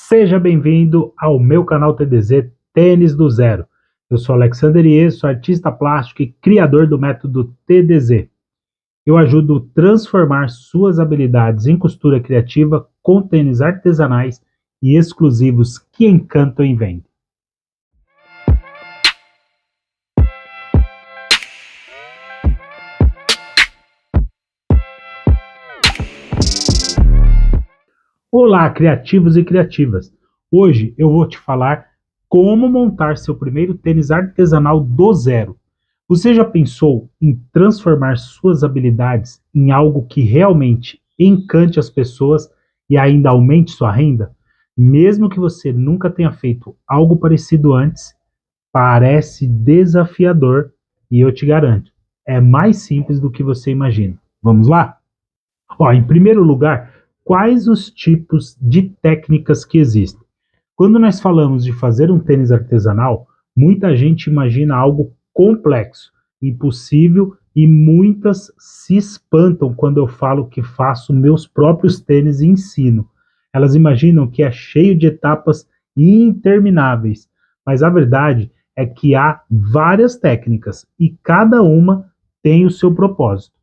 Seja bem-vindo ao meu canal TDZ Tênis do Zero. Eu sou Alexander Ies, sou artista plástico e criador do método TDZ. Eu ajudo a transformar suas habilidades em costura criativa com tênis artesanais e exclusivos que encantam e vendem. Olá, criativos e criativas! Hoje eu vou te falar como montar seu primeiro tênis artesanal do zero. Você já pensou em transformar suas habilidades em algo que realmente encante as pessoas e ainda aumente sua renda? Mesmo que você nunca tenha feito algo parecido antes, parece desafiador e eu te garanto, é mais simples do que você imagina. Vamos lá? Em primeiro lugar, quais os tipos de técnicas que existem? Quando nós falamos de fazer um tênis artesanal, muita gente imagina algo complexo, impossível, e muitas se espantam quando eu falo que faço meus próprios tênis e ensino. Elas imaginam que é cheio de etapas intermináveis, mas a verdade é que há várias técnicas e cada uma tem o seu propósito.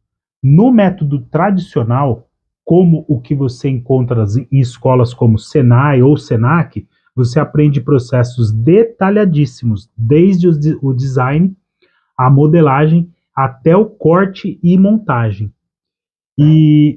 No método tradicional, como o que você encontra em escolas como Senai ou Senac, você aprende processos detalhadíssimos, desde o design, a modelagem, até o corte e montagem.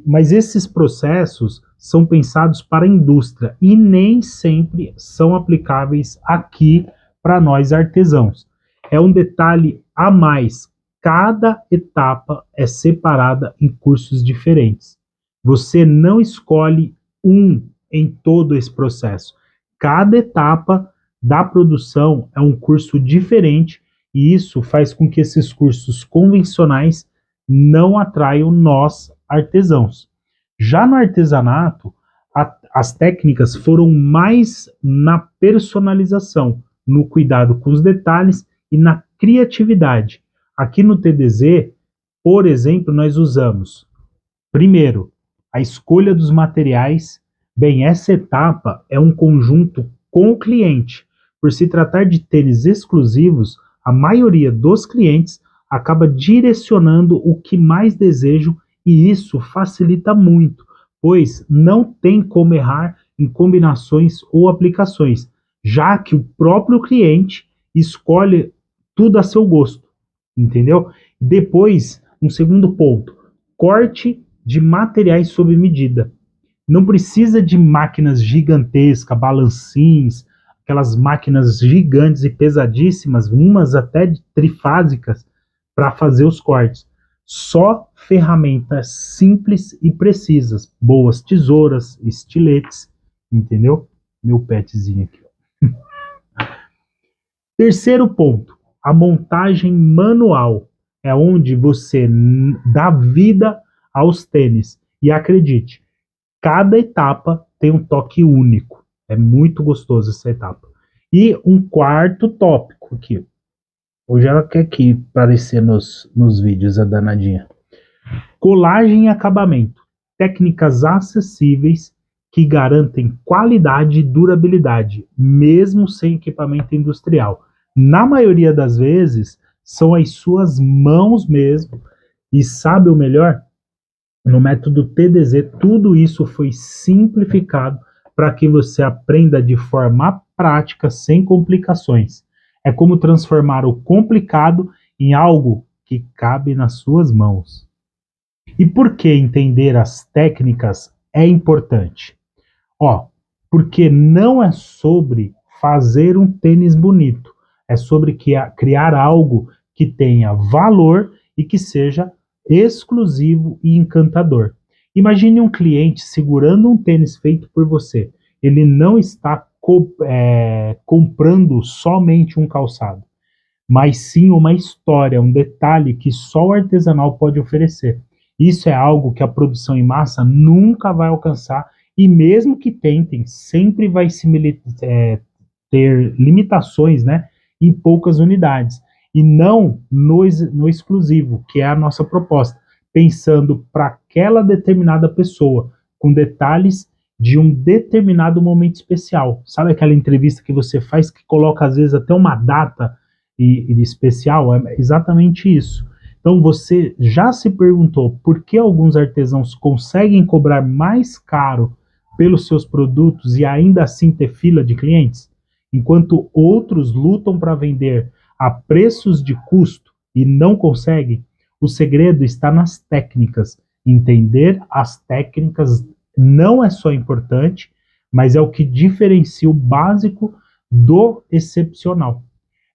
Mas esses processos são pensados para a indústria e nem sempre são aplicáveis aqui para nós artesãos. É um detalhe a mais. Cada etapa é separada em cursos diferentes. Você não escolhe um em todo esse processo. Cada etapa da produção é um curso diferente e isso faz com que esses cursos convencionais não atraiam nós artesãos. Já no artesanato, as técnicas foram mais na personalização, no cuidado com os detalhes e na criatividade. Aqui no TDZ, por exemplo, nós usamos, primeiro, a escolha dos materiais. Bem, essa etapa é um conjunto com o cliente. Por se tratar de tênis exclusivos, a maioria dos clientes acaba direcionando o que mais desejam e isso facilita muito, pois não tem como errar em combinações ou aplicações, já que o próprio cliente escolhe tudo a seu gosto, entendeu? Depois, um segundo ponto, corte de materiais sob medida. Não precisa de máquinas gigantescas, balancins, aquelas máquinas gigantes e pesadíssimas, umas até trifásicas, para fazer os cortes. Só ferramentas simples e precisas, boas tesouras, estiletes, entendeu? Meu petzinho aqui. Terceiro ponto, a montagem manual. É onde você dá vida aos tênis. E acredite, cada etapa tem um toque único. É muito gostoso essa etapa. E um quarto tópico aqui. Hoje ela quer aqui aparecer nos vídeos, a danadinha. Colagem e acabamento. Técnicas acessíveis que garantem qualidade e durabilidade, mesmo sem equipamento industrial. Na maioria das vezes, são as suas mãos mesmo. E sabe o melhor? No método TDZ, tudo isso foi simplificado para que você aprenda de forma prática, sem complicações. É como transformar o complicado em algo que cabe nas suas mãos. E por que entender as técnicas é importante? Porque não é sobre fazer um tênis bonito, é sobre criar algo que tenha valor e que seja exclusivo e encantador. Imagine um cliente segurando um tênis feito por você. Ele não está comprando somente um calçado, mas sim uma história, um detalhe que só o artesanal pode oferecer. Isso é algo que a produção em massa nunca vai alcançar e mesmo que tentem, sempre vai ter limitações, né, em poucas unidades. E não no exclusivo, que é a nossa proposta, pensando para aquela determinada pessoa, com detalhes de um determinado momento especial. Sabe aquela entrevista que você faz que coloca às vezes até uma data e especial? É exatamente isso. Então você já se perguntou por que alguns artesãos conseguem cobrar mais caro pelos seus produtos e ainda assim ter fila de clientes, enquanto outros lutam para vender a preços de custo e não conseguem? O segredo está nas técnicas. Entender as técnicas não é só importante, mas é o que diferencia o básico do excepcional.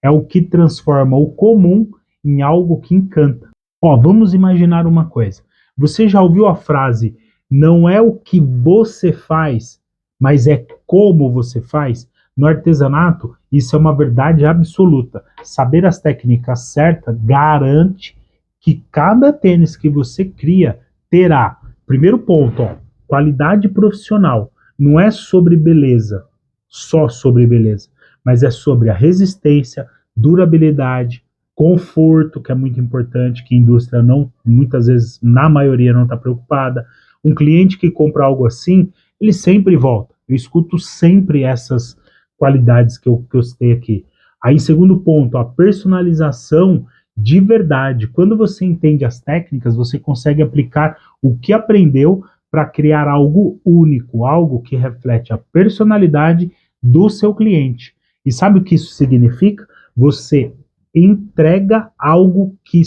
É o que transforma o comum em algo que encanta. Ó, vamos imaginar uma coisa. Você já ouviu a frase: não é o que você faz, mas é como você faz? No artesanato, isso é uma verdade absoluta. Saber as técnicas certas garante que cada tênis que você cria terá, primeiro ponto, ó, qualidade profissional. Não é sobre beleza, só sobre beleza, mas é sobre a resistência, durabilidade, conforto, que é muito importante, que a indústria não, muitas vezes, na maioria, não está preocupada. Um cliente que compra algo assim, ele sempre volta. Eu escuto sempre essas qualidades que eu citei aqui. Aí, segundo ponto, a personalização de verdade. Quando você entende as técnicas, você consegue aplicar o que aprendeu para criar algo único, algo que reflete a personalidade do seu cliente. E sabe o que isso significa? Você entrega algo que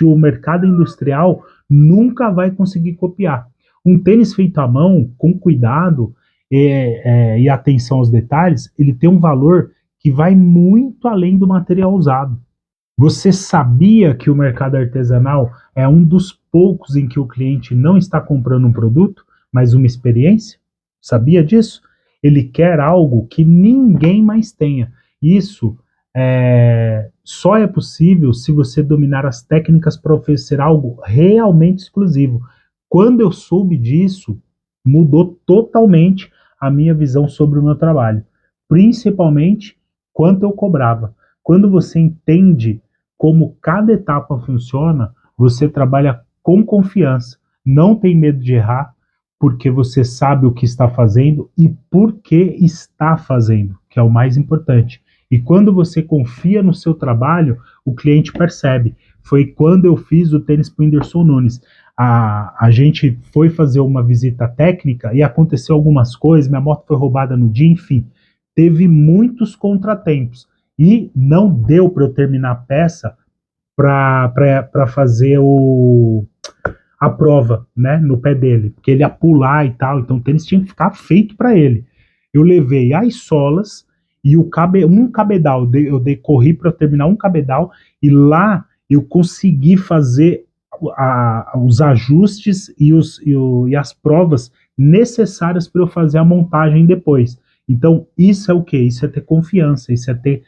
o mercado industrial nunca vai conseguir copiar. Um tênis feito à mão, com cuidado e atenção aos detalhes, ele tem um valor que vai muito além do material usado. Você sabia que o mercado artesanal é um dos poucos em que o cliente não está comprando um produto, mas uma experiência? Sabia disso? Ele quer algo que ninguém mais tenha. Isso só é possível se você dominar as técnicas para oferecer algo realmente exclusivo. Quando eu soube disso, mudou totalmente a minha visão sobre o meu trabalho, principalmente quanto eu cobrava. Quando você entende como cada etapa funciona, você trabalha com confiança, não tem medo de errar, porque você sabe o que está fazendo e por que está fazendo, que é o mais importante. E quando você confia no seu trabalho, o cliente percebe. Foi quando eu fiz o tênis para o Whindersson Nunes. A gente foi fazer uma visita técnica e aconteceu algumas coisas, minha moto foi roubada no dia, enfim. Teve muitos contratempos e não deu para eu terminar a peça para fazer a prova, né, no pé dele, porque ele ia pular e tal, então o tênis tinha que ficar feito para ele. Eu levei as solas e um cabedal, corri para terminar um cabedal e lá eu consegui fazer os ajustes e as provas necessárias para eu fazer a montagem depois. Então, isso é o que? Isso é ter confiança, isso é ter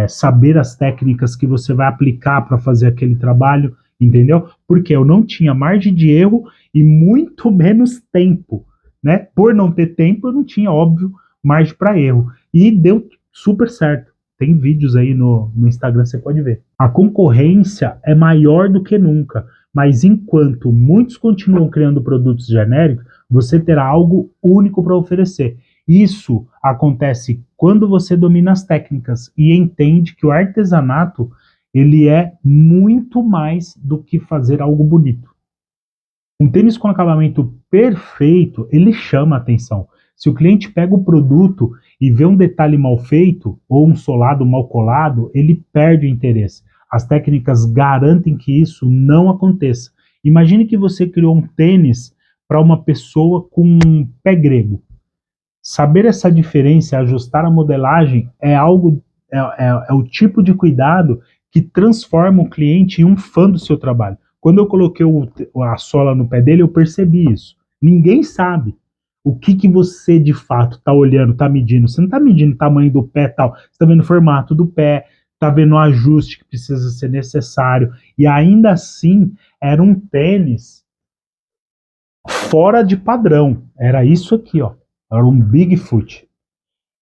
saber as técnicas que você vai aplicar para fazer aquele trabalho, entendeu? Porque eu não tinha margem de erro e muito menos tempo, né? Por não ter tempo, eu não tinha, óbvio, margem para erro. E deu super certo. Tem vídeos aí no Instagram, você pode ver. A concorrência é maior do que nunca, mas enquanto muitos continuam criando produtos genéricos, você terá algo único para oferecer. Isso acontece quando você domina as técnicas e entende que o artesanato ele é muito mais do que fazer algo bonito. Um tênis com acabamento perfeito, ele chama a atenção. Se o cliente pega o produto e vê um detalhe mal feito ou um solado mal colado, ele perde o interesse. As técnicas garantem que isso não aconteça. Imagine que você criou um tênis para uma pessoa com um pé grego. Saber essa diferença e ajustar a modelagem é o tipo de cuidado que transforma o cliente em um fã do seu trabalho. Quando eu coloquei a sola no pé dele, eu percebi isso. Ninguém sabe o que você de fato está olhando, está medindo. Você não está medindo o tamanho do pé tal, você está vendo o formato do pé, está vendo o ajuste que precisa ser necessário. E ainda assim, era um tênis fora de padrão. Era isso aqui, ó. Era um Bigfoot.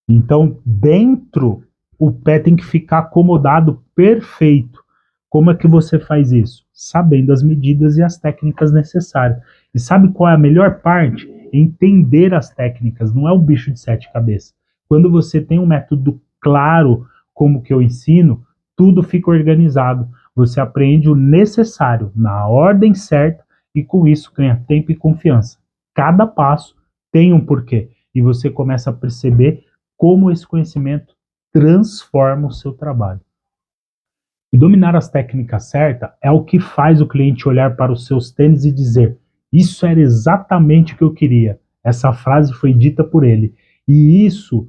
Então, dentro, o pé tem que ficar acomodado perfeito. Como é que você faz isso? Sabendo as medidas e as técnicas necessárias. E sabe qual é a melhor parte? entender as técnicas, não é um bicho de sete cabeças. Quando você tem um método claro, como que eu ensino, tudo fica organizado. Você aprende o necessário na ordem certa e com isso ganha tempo e confiança. Cada passo tem um porquê e você começa a perceber como esse conhecimento transforma o seu trabalho. E dominar as técnicas certas é o que faz o cliente olhar para os seus tênis e dizer: Isso era exatamente o que eu queria. Essa frase foi dita por ele. E isso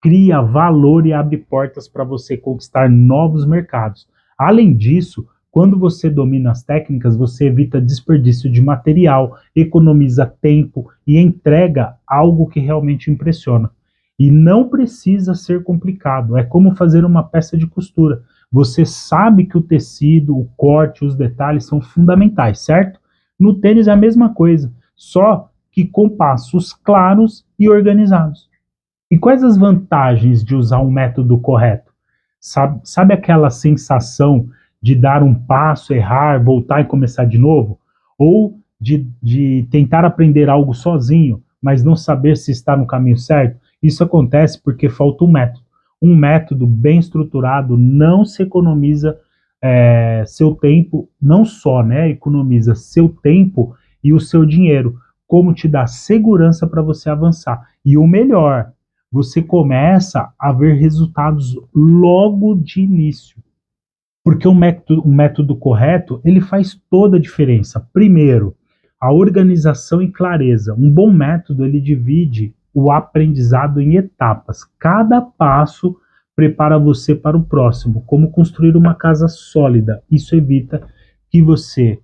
cria valor e abre portas para você conquistar novos mercados. Além disso, quando você domina as técnicas, você evita desperdício de material, economiza tempo e entrega algo que realmente impressiona. E não precisa ser complicado, é como fazer uma peça de costura. Você sabe que o tecido, o corte, os detalhes são fundamentais, certo? No tênis é a mesma coisa, só que com passos claros e organizados. E quais as vantagens de usar um método correto? Sabe aquela sensação de dar um passo, errar, voltar e começar de novo? Ou de tentar aprender algo sozinho, mas não saber se está no caminho certo? Isso acontece porque falta um método. Um método bem estruturado não se economiza seu tempo, não só economiza seu tempo e o seu dinheiro, como te dá segurança para você avançar. E o melhor, você começa a ver resultados logo de início. Porque o método correto, ele faz toda a diferença. Primeiro, a organização e clareza. Um bom método, ele divide o aprendizado em etapas. Cada passo prepara você para o próximo, como construir uma casa sólida. Isso evita que você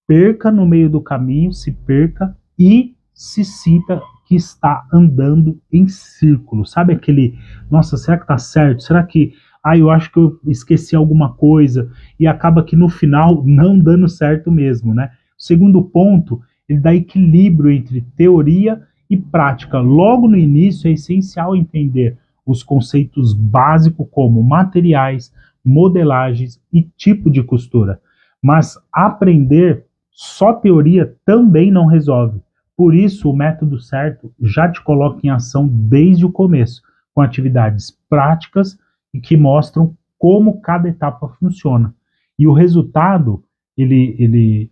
perca no meio do caminho, se perca e se sinta que está andando em círculo. Sabe aquele, nossa, será que tá certo? Será que, eu acho que eu esqueci alguma coisa e acaba que no final não dando certo mesmo, né? O segundo ponto, ele dá equilíbrio entre teoria e prática. Logo no início é essencial entender os conceitos básicos como materiais, modelagens e tipo de costura. Mas aprender só teoria também não resolve. Por isso, o método certo já te coloca em ação desde o começo, com atividades práticas e que mostram como cada etapa funciona. E o resultado,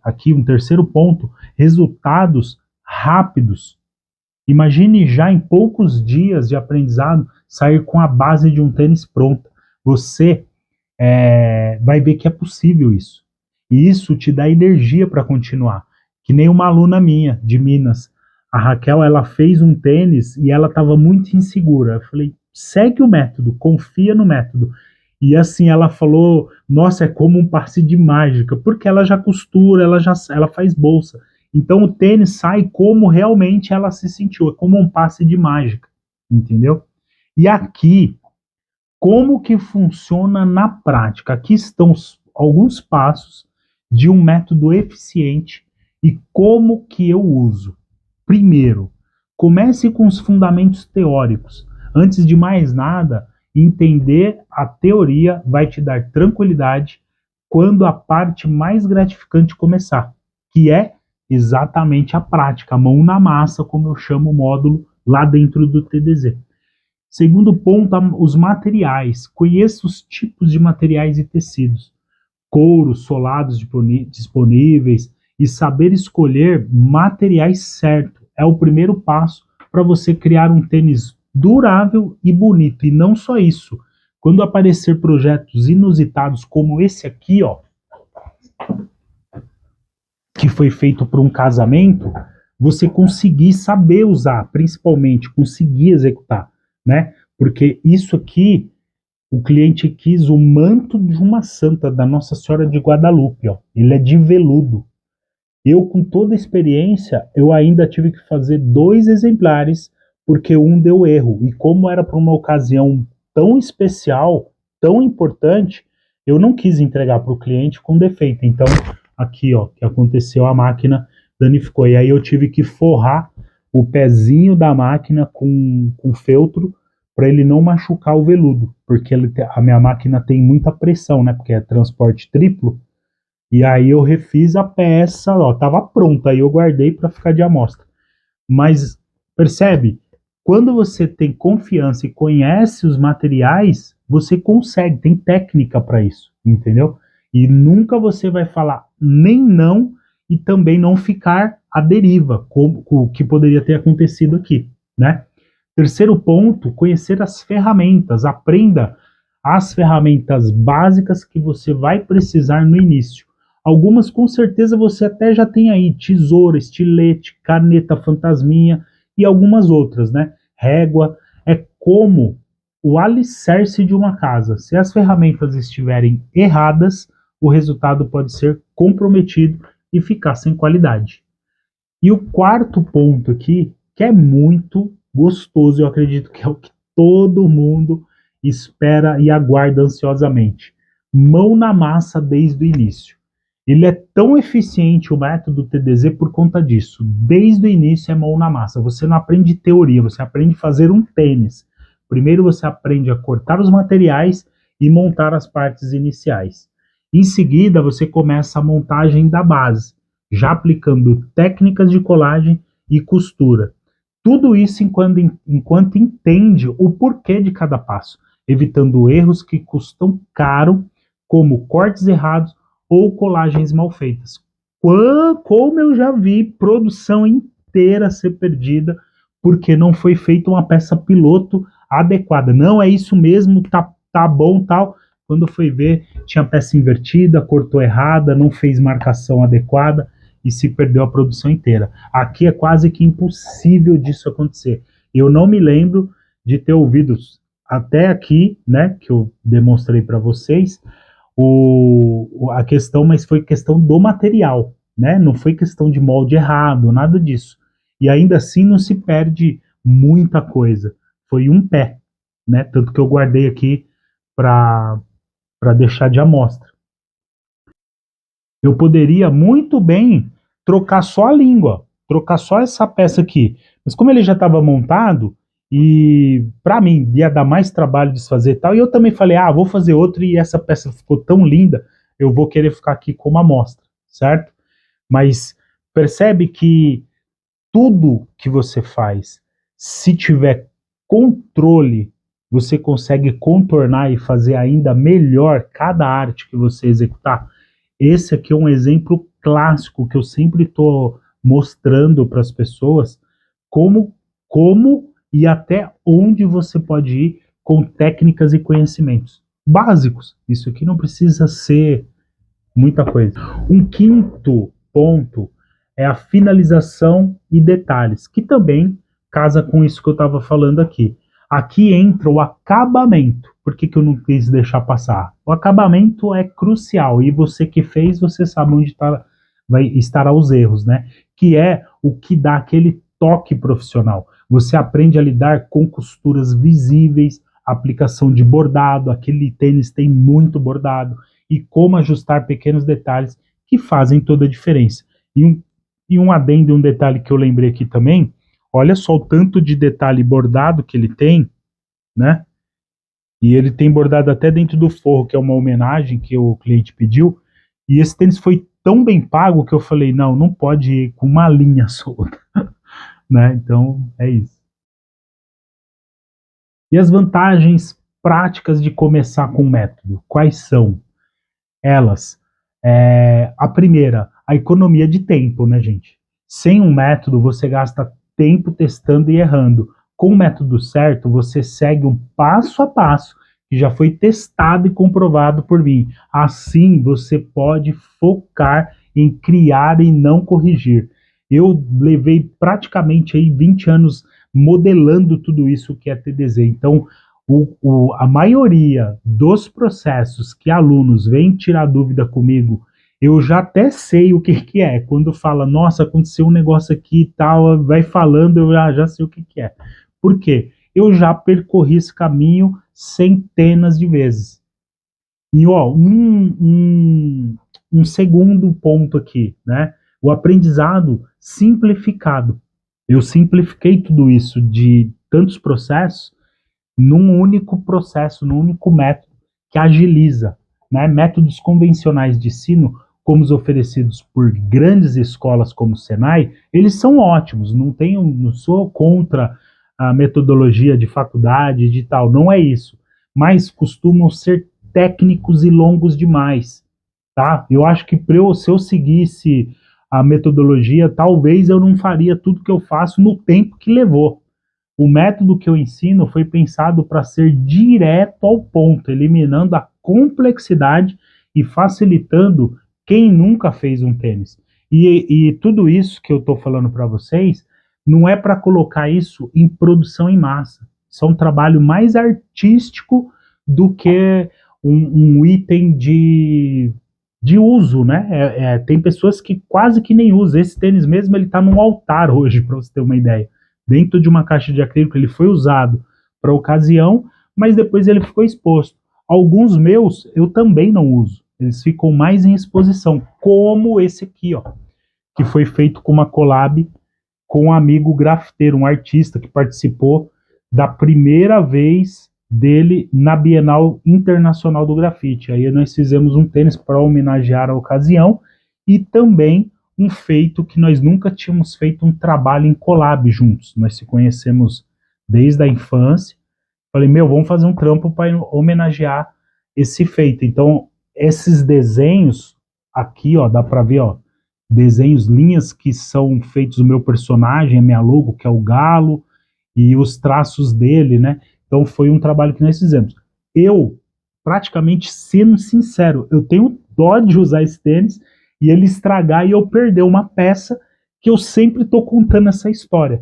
aqui um terceiro ponto, resultados rápidos. Imagine já em poucos dias de aprendizado sair com a base de um tênis pronta. Você vai ver que é possível isso. E isso te dá energia para continuar. Que nem uma aluna minha, de Minas. A Raquel, ela fez um tênis e ela estava muito insegura. Eu falei, segue o método, confia no método. E assim, ela falou, nossa, é como um passe de mágica, porque ela já costura, ela faz bolsa. Então o tênis sai como realmente ela se sentiu, é como um passe de mágica, entendeu? E aqui, como que funciona na prática? Aqui estão alguns passos de um método eficiente e como que eu uso. Primeiro, comece com os fundamentos teóricos. Antes de mais nada, entender a teoria vai te dar tranquilidade quando a parte mais gratificante começar, que é exatamente a prática, a mão na massa, como eu chamo o módulo lá dentro do TDZ. Segundo ponto, os materiais. Conheça os tipos de materiais e tecidos, couros, solados disponíveis e saber escolher materiais certos. É o primeiro passo para você criar um tênis durável e bonito. E não só isso. Quando aparecer projetos inusitados como esse aqui, ó, que foi feito para um casamento, você conseguir saber usar, principalmente conseguir executar, né? Porque isso aqui, o cliente quis o manto de uma santa da Nossa Senhora de Guadalupe, ó. Ele é de veludo. Eu, com toda a experiência, eu ainda tive que fazer 2 exemplares, porque um deu erro. E como era para uma ocasião tão especial, tão importante, eu não quis entregar para o cliente com defeito. Então, aqui, ó, que aconteceu, a máquina danificou. E aí eu tive que forrar o pezinho da máquina com feltro para ele não machucar o veludo, porque a minha máquina tem muita pressão, né? Porque é transporte triplo. E aí eu refiz a peça, ó, tava pronta, aí eu guardei para ficar de amostra. Mas percebe? Quando você tem confiança e conhece os materiais, você consegue, tem técnica para isso, entendeu? E nunca você vai falar nem não e também não ficar à deriva, como o que poderia ter acontecido aqui, né? Terceiro ponto, conhecer as ferramentas. Aprenda as ferramentas básicas que você vai precisar no início. Algumas com certeza você até já tem aí, tesoura, estilete, caneta fantasminha e algumas outras, né? Régua, é como o alicerce de uma casa. Se as ferramentas estiverem erradas, o resultado pode ser comprometido e ficar sem qualidade. E o quarto ponto aqui, que é muito gostoso, eu acredito que é o que todo mundo espera e aguarda ansiosamente. Mão na massa desde o início. Ele é tão eficiente o método TDZ por conta disso. Desde o início é mão na massa. Você não aprende teoria, você aprende a fazer um tênis. Primeiro você aprende a cortar os materiais e montar as partes iniciais. Em seguida, você começa a montagem da base, já aplicando técnicas de colagem e costura. Tudo isso enquanto entende o porquê de cada passo, evitando erros que custam caro, como cortes errados ou colagens mal feitas. Como eu já vi produção inteira ser perdida porque não foi feita uma peça piloto adequada. Não é isso mesmo, tá bom, tal. Quando foi ver, tinha peça invertida, cortou errada, não fez marcação adequada e se perdeu a produção inteira. Aqui é quase que impossível disso acontecer. Eu não me lembro de ter ouvido até aqui, né, que eu demonstrei para vocês, a questão, mas foi questão do material, né? Não foi questão de molde errado, nada disso. E ainda assim não se perde muita coisa. Foi um pé, né? Tanto que eu guardei aqui para deixar de amostra. Eu poderia muito bem trocar só a língua, trocar só essa peça aqui. Mas como ele já estava montado, e para mim ia dar mais trabalho desfazer e tal, e eu também falei, vou fazer outro, e essa peça ficou tão linda, eu vou querer ficar aqui como amostra, certo? Mas percebe que tudo que você faz, se tiver controle, você consegue contornar e fazer ainda melhor cada arte que você executar. Esse aqui é um exemplo clássico que eu sempre estou mostrando para as pessoas como e até onde você pode ir com técnicas e conhecimentos básicos. Isso aqui não precisa ser muita coisa. Um quinto ponto é a finalização e detalhes, que também casa com isso que eu estava falando aqui. Aqui entra o acabamento. Por que eu não quis deixar passar? O acabamento é crucial e você que fez, você sabe onde vai estar os erros, né? Que é o que dá aquele toque profissional. Você aprende a lidar com costuras visíveis, aplicação de bordado, aquele tênis tem muito bordado, e como ajustar pequenos detalhes que fazem toda a diferença. E um adendo, um detalhe que eu lembrei aqui também, olha só o tanto de detalhe bordado que ele tem, né? E ele tem bordado até dentro do forro, que é uma homenagem que o cliente pediu. E esse tênis foi tão bem pago que eu falei, não pode ir com uma linha solta, né? Então, é isso. E as vantagens práticas de começar com o método? Quais são elas? A primeira, a economia de tempo, né, gente? Sem um método, você gasta tempo testando e errando. Com o método certo, você segue um passo a passo que já foi testado e comprovado por mim. Assim, você pode focar em criar e não corrigir. Eu levei praticamente aí 20 anos modelando tudo isso que é TDZ. Então, a maioria dos processos que alunos vêm tirar dúvida comigo, eu já até sei o que é. Quando fala, nossa, aconteceu um negócio aqui e tal, vai falando, eu já sei o que é. Por quê? Eu já percorri esse caminho centenas de vezes. E ó, um segundo ponto aqui, né? O aprendizado simplificado. Eu simplifiquei tudo isso de tantos processos num único processo, num único método que agiliza, né? Métodos convencionais de ensino como os oferecidos por grandes escolas como o Senai, eles são ótimos, não sou contra a metodologia de faculdade de tal, não é isso, mas costumam ser técnicos e longos demais, tá? Eu acho que se eu seguisse a metodologia, talvez eu não faria tudo que eu faço no tempo que levou. O método que eu ensino foi pensado para ser direto ao ponto, eliminando a complexidade e facilitando quem nunca fez um tênis. E tudo isso que eu estou falando para vocês não é para colocar isso em produção em massa. Isso é um trabalho mais artístico do que um item de uso, né? Tem pessoas que quase que nem usam. Esse tênis mesmo, ele está num altar hoje, para você ter uma ideia. Dentro de uma caixa de acrílico, ele foi usado para ocasião, mas depois ele ficou exposto. Alguns meus eu também não uso. Eles ficam mais em exposição, como esse aqui, ó, que foi feito com uma collab com um amigo grafiteiro, um artista que participou da primeira vez dele na Bienal Internacional do Grafite. Aí nós fizemos um tênis para homenagear a ocasião e também um feito que nós nunca tínhamos feito um trabalho em collab juntos. Nós se conhecemos desde a infância. Falei, meu, vamos fazer um trampo para homenagear esse feito. Então, esses desenhos aqui, ó, dá para ver, ó, desenhos, linhas que são feitos do meu personagem, a minha logo, que é o galo, e os traços dele, né? Então foi um trabalho que nós fizemos. Eu, praticamente sendo sincero, eu tenho dó de usar esse tênis e ele estragar e eu perder uma peça que eu sempre estou contando essa história,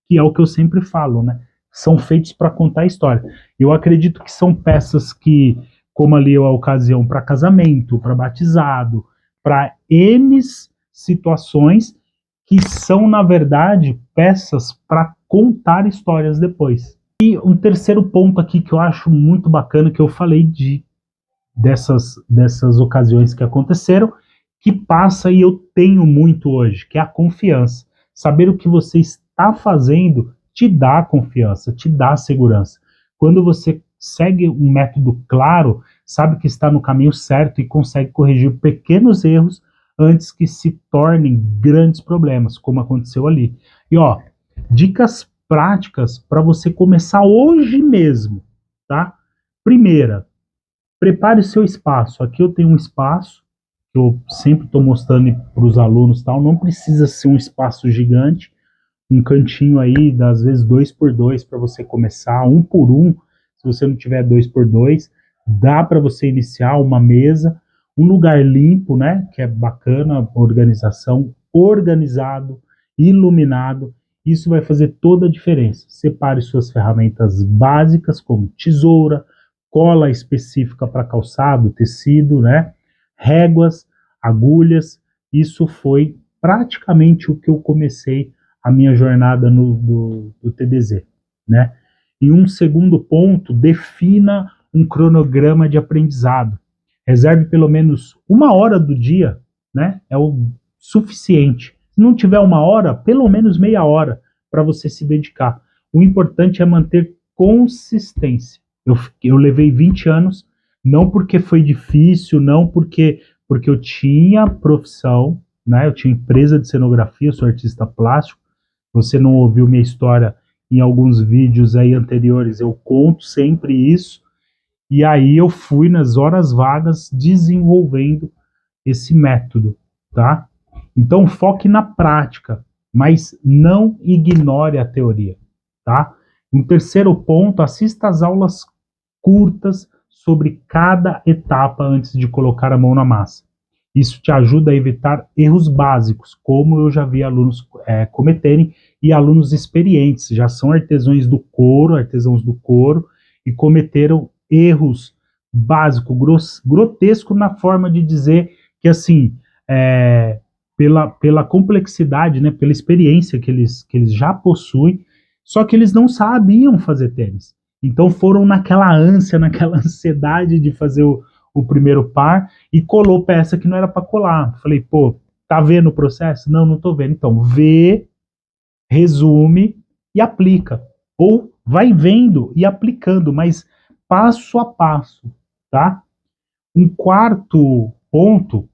que é o que eu sempre falo, né? São feitos para contar a história. Eu acredito que são peças que, como ali a ocasião para casamento, para batizado, para N situações que são, na verdade, peças para contar histórias depois. E um terceiro ponto aqui que eu acho muito bacana, que eu falei dessas ocasiões que aconteceram, que passa e eu tenho muito hoje, que é a confiança. Saber o que você está fazendo te dá confiança, te dá segurança. Quando você segue um método claro, sabe que está no caminho certo e consegue corrigir pequenos erros antes que se tornem grandes problemas, como aconteceu ali. E ó, dicas práticas para você começar hoje mesmo, tá? Primeira, prepare o seu espaço. Aqui eu tenho um espaço que eu sempre estou mostrando para os alunos, tal. Não precisa ser um espaço gigante, um cantinho aí, às vezes 2x2 para você começar, 1x1, se você não tiver 2x2, dá para você iniciar uma mesa, um lugar limpo, né, que é bacana, organização, organizado, iluminado, isso vai fazer toda a diferença. Separe suas ferramentas básicas, como tesoura, cola específica para calçado, tecido, né, réguas, agulhas, isso foi praticamente o que eu comecei a minha jornada do TDZ, né? E um segundo ponto, defina um cronograma de aprendizado. Reserve pelo menos 1 hora do dia, né? É o suficiente. Se não tiver 1 hora, pelo menos meia hora para você se dedicar. O importante é manter consistência. Eu levei 20 anos, não porque foi difícil, não porque eu tinha profissão, né? Eu tinha empresa de cenografia, eu sou artista plástico. Você não ouviu minha história em alguns vídeos aí anteriores, eu conto sempre isso. E aí eu fui nas horas vagas desenvolvendo esse método, tá? Então foque na prática, mas não ignore a teoria, tá? Um terceiro ponto, assista às aulas curtas sobre cada etapa antes de colocar a mão na massa. Isso te ajuda a evitar erros básicos, como eu já vi alunos cometerem, e alunos experientes, já são artesãos do couro, e cometeram erros básicos, grotesco na forma de dizer que, assim, pela complexidade, né, pela experiência que eles já possuem, só que eles não sabiam fazer tênis. Então foram naquela ânsia, naquela ansiedade de fazer o primeiro par e colou peça que não era para colar. Falei, pô, tá vendo o processo? Não, não tô vendo. Então, vê, resume e aplica. Ou vai vendo e aplicando, mas passo a passo, tá? Um quarto ponto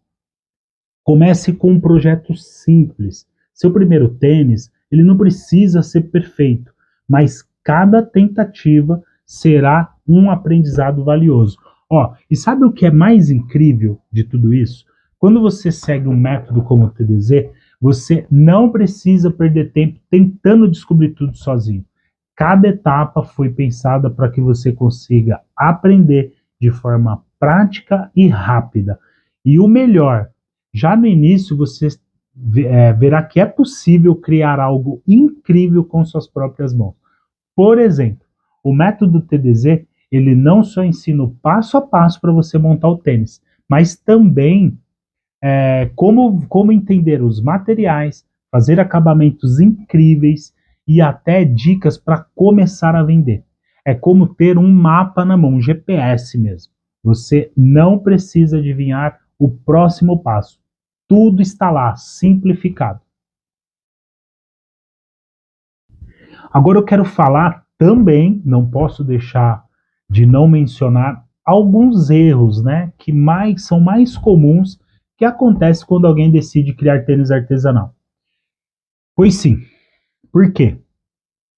Comece com um projeto simples. Seu primeiro tênis, ele não precisa ser perfeito, mas cada tentativa será um aprendizado valioso. Ó, e sabe o que é mais incrível de tudo isso? Quando você segue um método como o TDZ, você não precisa perder tempo tentando descobrir tudo sozinho. Cada etapa foi pensada para que você consiga aprender de forma prática e rápida. E o melhor, já no início você verá que é possível criar algo incrível com suas próprias mãos. Por exemplo, o método TDZ, ele não só ensina o passo a passo para você montar o tênis, mas também como entender os materiais, fazer acabamentos incríveis e até dicas para começar a vender. É como ter um mapa na mão, um GPS mesmo. Você não precisa adivinhar o próximo passo. Tudo está lá, simplificado. Agora eu quero falar também, não posso deixar de não mencionar alguns erros, né, que são mais comuns que acontece quando alguém decide criar tênis artesanal. Pois sim, por quê?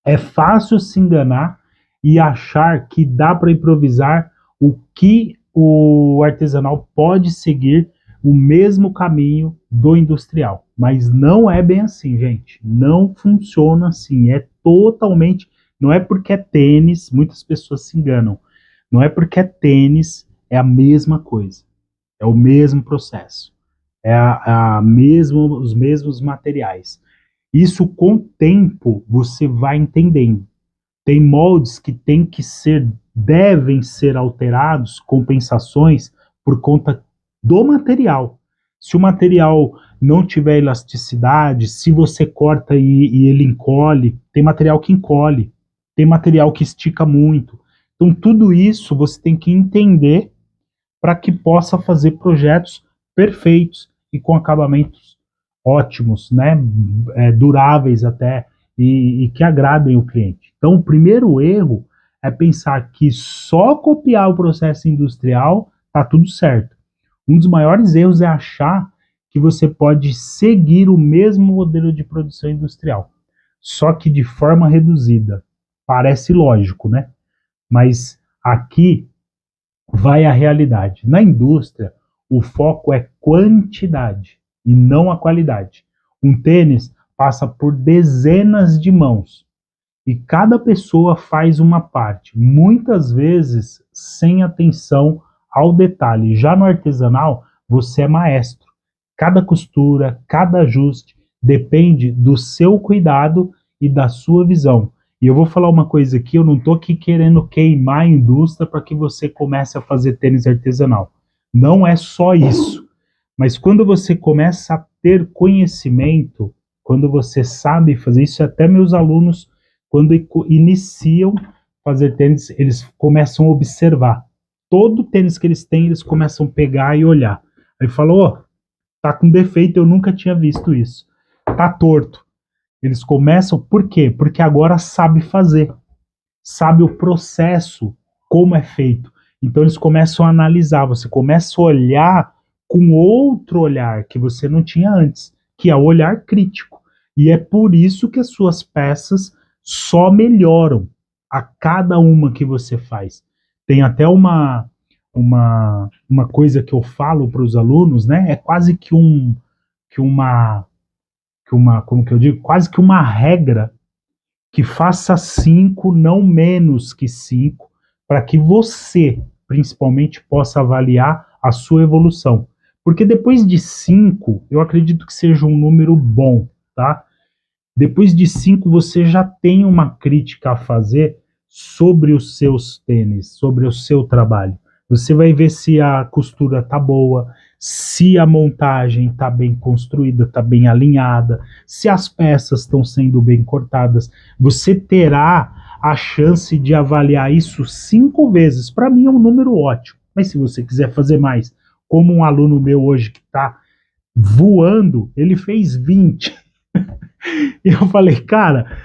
É fácil se enganar e achar que dá para improvisar o que o artesanal pode seguir o mesmo caminho do industrial. Mas não é bem assim, gente. Não funciona assim. É totalmente. Não é porque é tênis, muitas pessoas se enganam. Não é porque é tênis, é a mesma coisa. É o mesmo processo. É os mesmos materiais. Isso com o tempo você vai entendendo. Tem moldes que devem ser alterados, compensações, por conta do material. Se o material não tiver elasticidade, se você corta e ele encolhe, tem material que encolhe, tem material que estica muito. Então, tudo isso você tem que entender para que possa fazer projetos perfeitos e com acabamentos ótimos, né? Duráveis até e que agradem o cliente. Então, o primeiro erro é pensar que só copiar o processo industrial está tudo certo. Um dos maiores erros é achar que você pode seguir o mesmo modelo de produção industrial, só que de forma reduzida. Parece lógico, né? Mas aqui vai a realidade. Na indústria, o foco é quantidade e não a qualidade. Um tênis passa por dezenas de mãos e cada pessoa faz uma parte, muitas vezes sem atenção ao detalhe. Já no artesanal, você é maestro. Cada costura, cada ajuste depende do seu cuidado e da sua visão. E eu vou falar uma coisa aqui, eu não estou aqui querendo queimar a indústria para que você comece a fazer tênis artesanal. Não é só isso. Mas quando você começa a ter conhecimento, quando você sabe fazer isso, até meus alunos, quando iniciam fazer tênis, eles começam a observar. Todo tênis que eles têm, eles começam a pegar e olhar. Aí falou, oh, tá com defeito, eu nunca tinha visto isso. Tá torto. Eles começam, por quê? Porque agora sabe fazer, sabe o processo, como é feito. Então eles começam a analisar, você começa a olhar com outro olhar que você não tinha antes, que é o olhar crítico. E é por isso que as suas peças só melhoram a cada uma que você faz. Tem até uma coisa que eu falo para os alunos, né? É quase que uma como que eu digo, quase que uma regra que faça 5, não menos que 5, para que você, principalmente, possa avaliar a sua evolução. Porque depois de 5, eu acredito que seja um número bom, tá? Depois de 5, você já tem uma crítica a fazer sobre os seus tênis, sobre o seu trabalho. Você vai ver se a costura tá boa, se a montagem tá bem construída, tá bem alinhada, se as peças estão sendo bem cortadas. Você terá a chance de avaliar isso 5 vezes. Para mim é um número ótimo. Mas se você quiser fazer mais, como um aluno meu hoje que está voando, ele fez 20. E eu falei, cara,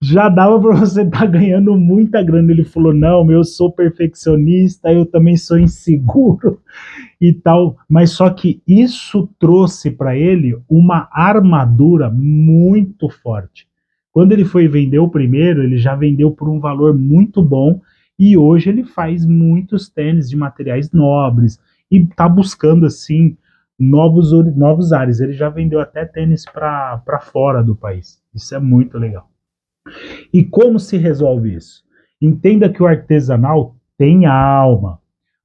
já dava para você estar ganhando muita grana. Ele falou: não, eu sou perfeccionista, eu também sou inseguro e tal. Mas só que isso trouxe para ele uma armadura muito forte. Quando ele foi vender o primeiro, ele já vendeu por um valor muito bom e hoje ele faz muitos tênis de materiais nobres e está buscando assim novos ares. Ele já vendeu até tênis para fora do país. Isso é muito legal. E como se resolve isso? Entenda que o artesanal tem alma.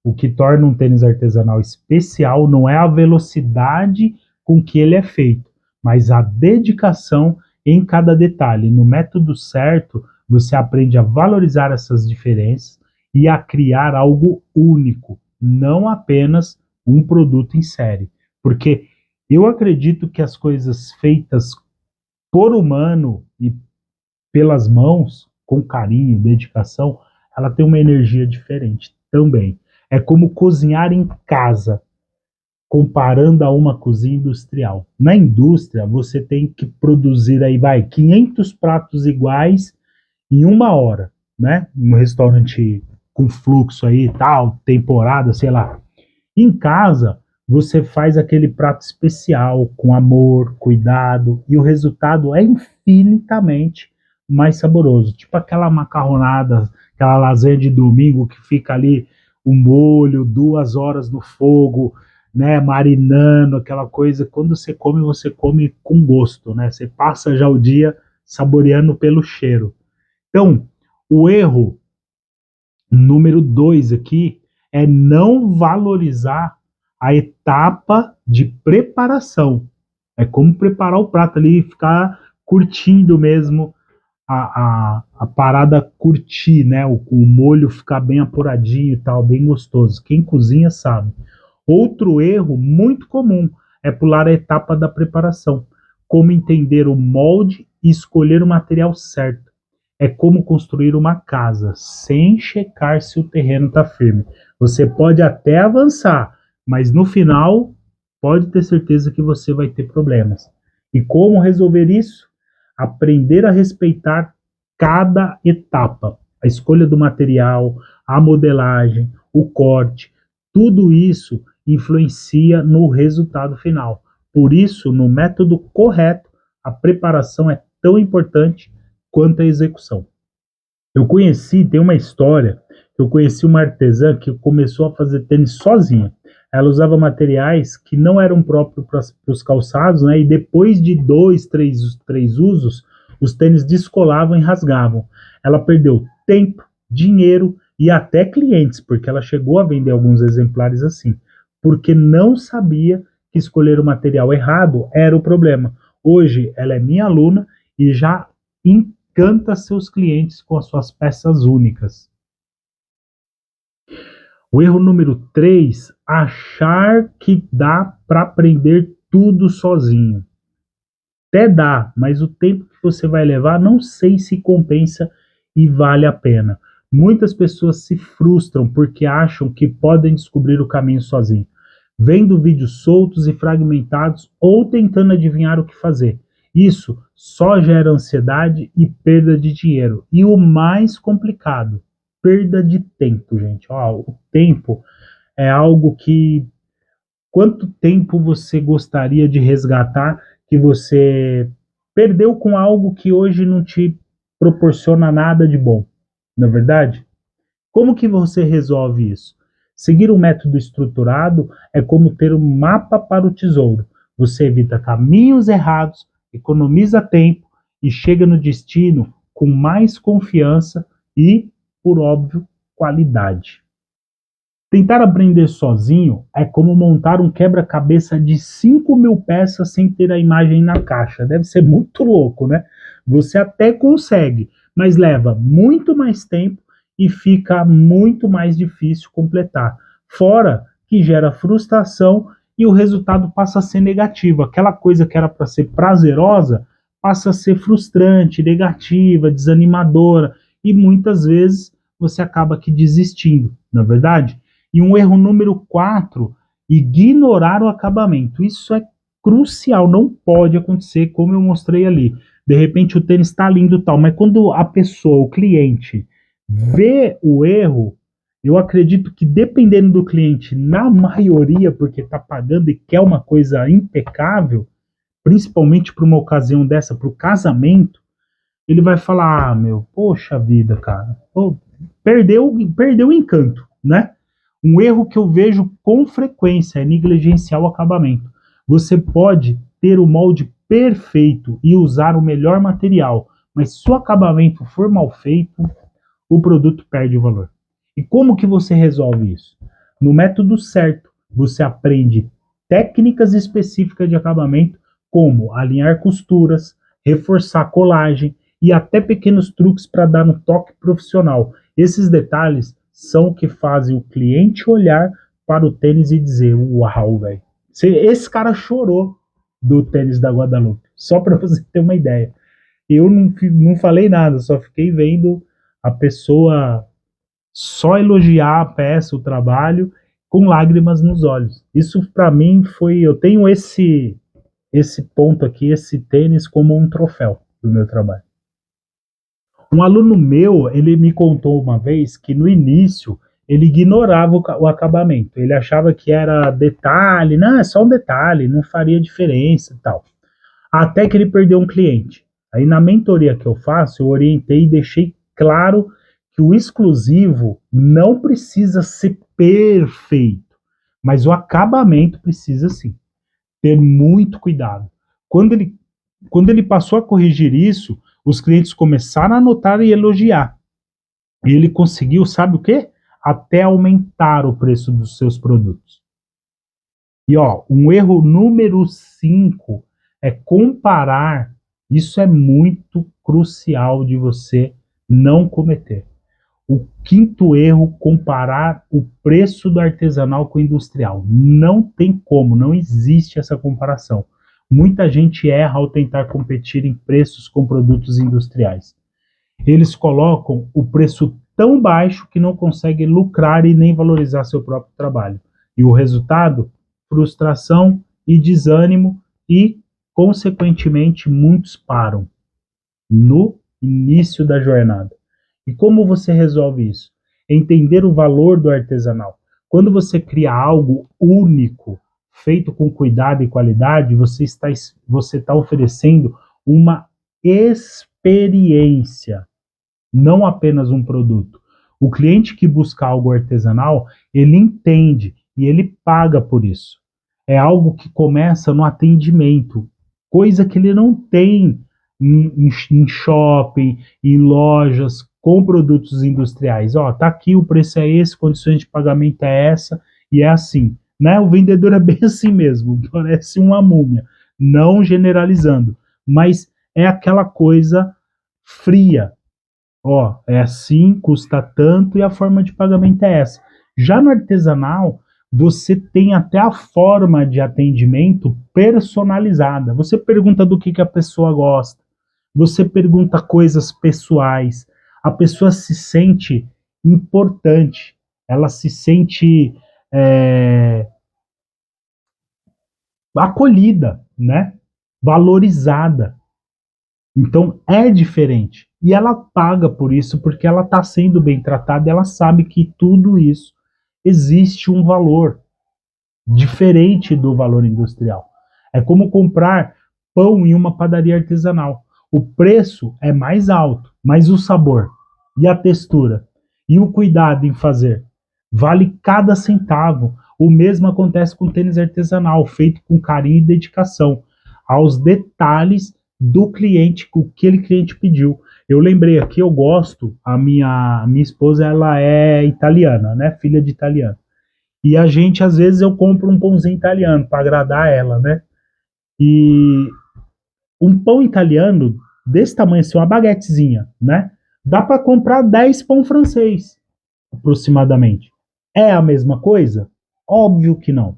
O que torna um tênis artesanal especial não é a velocidade com que ele é feito, mas a dedicação em cada detalhe. No método certo, você aprende a valorizar essas diferenças e a criar algo único, não apenas um produto em série. Porque eu acredito que as coisas feitas por humano e pelas mãos, com carinho e dedicação, ela tem uma energia diferente também. É como cozinhar em casa, comparando a uma cozinha industrial. Na indústria, você tem que produzir aí, vai, 500 pratos iguais em uma hora, né? Um restaurante com fluxo aí, tal, temporada, sei lá. Em casa, você faz aquele prato especial com amor, cuidado, e o resultado é infinitamente mais saboroso. Tipo aquela macarronada, aquela lasanha de domingo que fica ali o molho, 2 horas no fogo, né, marinando, aquela coisa. Quando você come com gosto, né? Você passa já o dia saboreando pelo cheiro. Então, o erro número 2 aqui é não valorizar a etapa de preparação. É como preparar o prato ali e ficar curtindo mesmo a parada curtir, né? O molho ficar bem apuradinho e tal, bem gostoso. Quem cozinha sabe. Outro erro muito comum é pular a etapa da preparação, como entender o molde e escolher o material certo. É como construir uma casa sem checar se o terreno está firme. Você pode até avançar, mas no final pode ter certeza que você vai ter problemas. E como resolver isso? Aprender a respeitar cada etapa, a escolha do material, a modelagem, o corte, tudo isso influencia no resultado final. Por isso, no método correto, a preparação é tão importante quanto a execução. Tem uma história, eu conheci uma artesã que começou a fazer tênis sozinha. Ela usava materiais que não eram próprios para os calçados, né? E depois de dois, três usos, os tênis descolavam e rasgavam. Ela perdeu tempo, dinheiro e até clientes, porque ela chegou a vender alguns exemplares assim, porque não sabia que escolher o material errado era o problema. Hoje ela é minha aluna e já encanta seus clientes com as suas peças únicas. O erro número 3, achar que dá para aprender tudo sozinho. Até dá, mas o tempo que você vai levar, não sei se compensa e vale a pena. Muitas pessoas se frustram porque acham que podem descobrir o caminho sozinho, vendo vídeos soltos e fragmentados ou tentando adivinhar o que fazer. Isso só gera ansiedade e perda de dinheiro. E o mais complicado, perda de tempo, gente. Ó, o tempo é algo que quanto tempo você gostaria de resgatar que você perdeu com algo que hoje não te proporciona nada de bom, não é verdade? Como que você resolve isso? Seguir um método estruturado é como ter um mapa para o tesouro. Você evita caminhos errados, economiza tempo e chega no destino com mais confiança e, por óbvio, qualidade. Tentar aprender sozinho é como montar um quebra-cabeça de 5.000 peças sem ter a imagem na caixa. Deve ser muito louco, né? Você até consegue, mas leva muito mais tempo e fica muito mais difícil completar. Fora que gera frustração e o resultado passa a ser negativo. Aquela coisa que era para ser prazerosa passa a ser frustrante, negativa, desanimadora e muitas vezes você acaba aqui desistindo, na verdade? E um erro número 4, ignorar o acabamento. Isso é crucial, não pode acontecer, como eu mostrei ali. De repente o tênis está lindo e tal, mas quando a pessoa, o cliente, vê o erro, eu acredito que dependendo do cliente, na maioria, porque está pagando e quer uma coisa impecável, principalmente para uma ocasião dessa, para o casamento, ele vai falar: ah, meu, poxa vida, cara, pô, perdeu o encanto, né? Um erro que eu vejo com frequência é negligenciar o acabamento. Você pode ter o molde perfeito e usar o melhor material, mas se o acabamento for mal feito, o produto perde o valor. E como que você resolve isso? No método certo, você aprende técnicas específicas de acabamento, como alinhar costuras, reforçar colagem e até pequenos truques para dar um toque profissional. Esses detalhes são o que fazem o cliente olhar para o tênis e dizer: uau, velho. Esse cara chorou do tênis da Guadalupe. Só para você ter uma ideia. Eu não falei nada, só fiquei vendo a pessoa só elogiar a peça, o trabalho, com lágrimas nos olhos. Isso para mim foi, eu tenho esse ponto aqui, esse tênis como um troféu do meu trabalho. Um aluno meu, ele me contou uma vez que no início ele ignorava o acabamento. Ele achava que era detalhe, não, é só um detalhe, não faria diferença e tal. Até que ele perdeu um cliente. Aí na mentoria que eu faço, eu orientei e deixei claro que o exclusivo não precisa ser perfeito, mas o acabamento precisa sim. Ter muito cuidado. Quando ele, quando ele passou a corrigir isso, os clientes começaram a notar e elogiar. E ele conseguiu, sabe o quê? Até aumentar o preço dos seus produtos. E ó, um erro número 5 é comparar. Isso é muito crucial de você não cometer. O quinto erro, comparar o preço do artesanal com o industrial. Não tem como, não existe essa comparação. Muita gente erra ao tentar competir em preços com produtos industriais. Eles colocam o preço tão baixo que não conseguem lucrar e nem valorizar seu próprio trabalho. E o resultado? Frustração e desânimo e, consequentemente, muitos param no início da jornada. E como você resolve isso? Entender o valor do artesanal. Quando você cria algo único, feito com cuidado e qualidade, você está oferecendo uma experiência, não apenas um produto. O cliente que busca algo artesanal, ele entende e ele paga por isso. É algo que começa no atendimento, coisa que ele não tem em shopping, em lojas com produtos industriais. Ó, tá aqui, o preço é esse, condições de pagamento é essa, e é assim. Né? O vendedor é bem assim mesmo, parece uma múmia, não generalizando, mas é aquela coisa fria. Ó, é assim, custa tanto e a forma de pagamento é essa. Já no artesanal, você tem até a forma de atendimento personalizada. Você pergunta do que a pessoa gosta, você pergunta coisas pessoais, a pessoa se sente importante, ela se sente é, acolhida, né? Valorizada. Então é diferente. E ela paga por isso porque ela está sendo bem tratada, ela sabe que tudo isso existe um valor diferente do valor industrial. É como comprar pão em uma padaria artesanal. O preço é mais alto, mas o sabor e a textura e o cuidado em fazer vale cada centavo. O mesmo acontece com tênis artesanal, feito com carinho e dedicação aos detalhes do cliente, o que aquele cliente pediu. Eu lembrei aqui, eu gosto, a minha esposa, ela é italiana, né, filha de italiano. E a gente, às vezes, eu compro um pãozinho italiano para agradar ela, né? E um pão italiano desse tamanho, assim, uma baguetezinha, né? Dá para comprar 10 pão francês, aproximadamente. É a mesma coisa? Óbvio que não,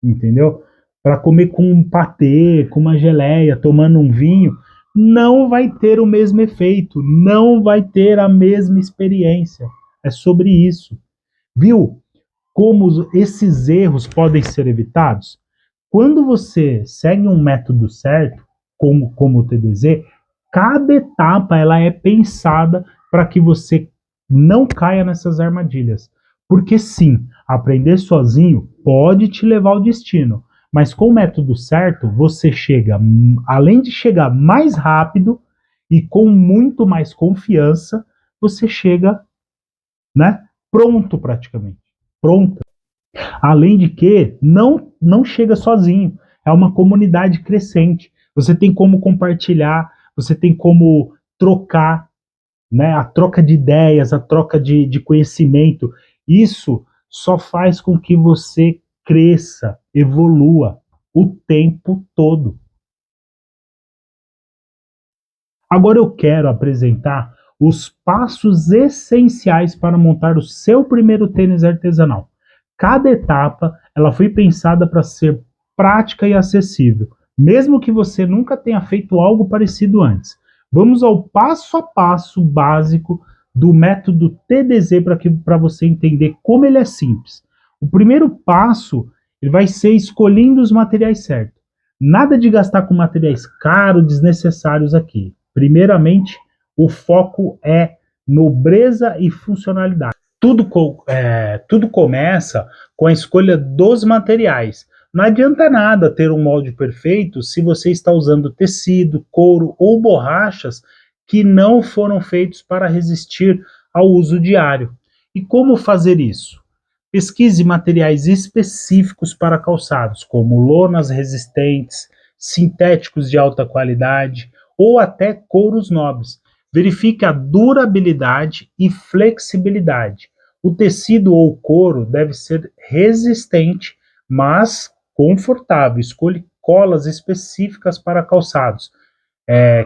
entendeu? Para comer com um patê, com uma geleia, tomando um vinho, não vai ter o mesmo efeito, não vai ter a mesma experiência. É sobre isso. Viu? Como esses erros podem ser evitados? Quando você segue um método certo, como o TDZ, Cada etapa ela é pensada para que você não caia nessas armadilhas. Porque sim, aprender sozinho pode te levar ao destino, mas com o método certo, você chega, além de chegar mais rápido e com muito mais confiança, você chega, né, pronto praticamente. Pronto. Além de que não chega sozinho, é uma comunidade crescente. Você tem como compartilhar, você tem como trocar, né? A troca de ideias, a troca de conhecimento. Isso só faz com que você cresça, evolua o tempo todo. Agora eu quero apresentar os passos essenciais para montar o seu primeiro tênis artesanal. Cada etapa ela foi pensada para ser prática e acessível, mesmo que você nunca tenha feito algo parecido antes. Vamos ao passo a passo básico do método TDZ para você entender como ele é simples. O primeiro passo ele vai ser escolhendo os materiais certos. Nada de gastar com materiais caros, desnecessários aqui. Primeiramente, o foco é nobreza e funcionalidade. Tudo começa com a escolha dos materiais. Não adianta nada ter um molde perfeito se você está usando tecido, couro ou borrachas que não foram feitos para resistir ao uso diário. E como fazer isso? Pesquise materiais específicos para calçados, como lonas resistentes, sintéticos de alta qualidade ou até couros nobres. Verifique a durabilidade e flexibilidade. O tecido ou couro deve ser resistente, mas confortável. Escolha colas específicas para calçados,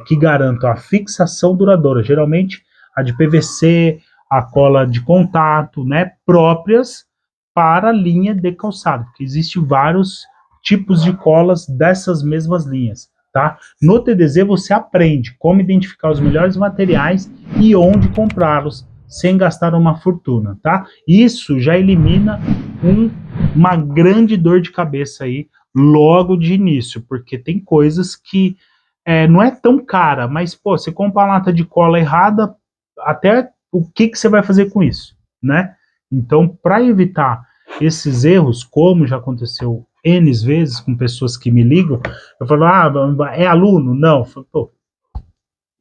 que garantam a fixação duradoura. Geralmente a de PVC, a cola de contato, né, próprias para a linha de calçado, porque existem vários tipos de colas dessas mesmas linhas. Tá? No TDZ você aprende como identificar os melhores materiais e onde comprá-los sem gastar uma fortuna, tá? Isso já elimina uma grande dor de cabeça aí logo de início, porque tem coisas que não é tão cara, mas pô, você compra uma lata de cola errada, até o que você vai fazer com isso, né? Então, para evitar esses erros, como já aconteceu N vezes com pessoas que me ligam, eu falo, é aluno? Não. Eu falo, pô,